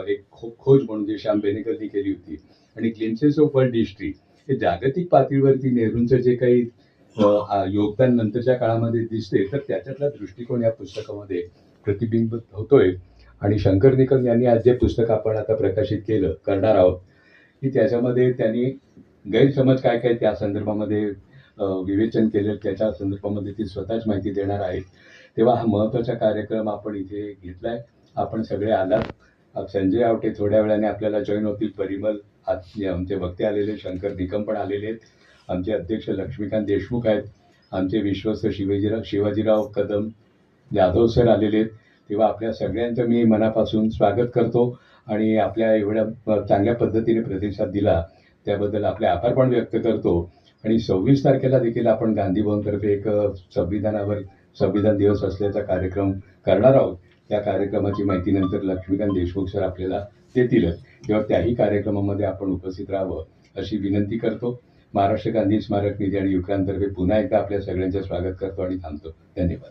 एक खोज म्हणून जे श्याम बेनेगलनी केली होती आणि ग्लिम्सेस ऑफ वर्ल्ड हिस्ट्री हे जागतिक पातळीवरती नेहरूंचं जे काही योगदान नंतरच्या काळामध्ये दिसते, तर त्याच्यातला दृष्टिकोन या पुस्तकामध्ये प्रतिबिंबित होतोय. आणि शंकर निकम यांनी आज जे पुस्तक आपण आता प्रकाशित करणार आहोत, की त्याच्यामध्ये त्यांनी गैरसमज काय काय त्या संदर्भामध्ये विवेचन केलं, त्याच्या संदर्भामध्ये ती स्वतःच माहिती देणार आहेत. तेव्हा हा महत्त्वाचा कार्यक्रम आपण इथे घेतलाय. आपण सगळे आलात. संजय आवटे थोड्या वेळाने आपल्याला जॉईन होतील. परिमल आमचे वक्ते आलेले, शंकर निकम पण आलेले आहेत. आमचे अध्यक्ष लक्ष्मीकांत देशमुख आहेत. आमचे विश्वस्त शिवाजीराव कदम जाधव सर आलेले आहेत. तेव्हा आपल्या सगळ्यांचं मी मनापासून स्वागत करतो आणि आपल्या एवढ्या चांगल्या पद्धतीने प्रतिसाद दिला त्याबद्दल आपले आभार पण व्यक्त करतो. आणि 26 तारखेला देखील आपण गांधी भवनतर्फे एक संविधान दिवस असल्याचा कार्यक्रम करणार आहोत. त्या कार्यक्रमाची माहिती नंतर लक्ष्मीकांत देशमुख सर आपल्याला देतीलच. तेव्हा त्याही कार्यक्रमामध्ये आपण उपस्थित राहावं अशी विनंती करतो. महाराष्ट्र गांधी स्मारक निधी आणि युक्रांतर्फे पुन्हा एकदा आपल्या सगळ्यांचं स्वागत करतो आणि थांबतो. धन्यवाद.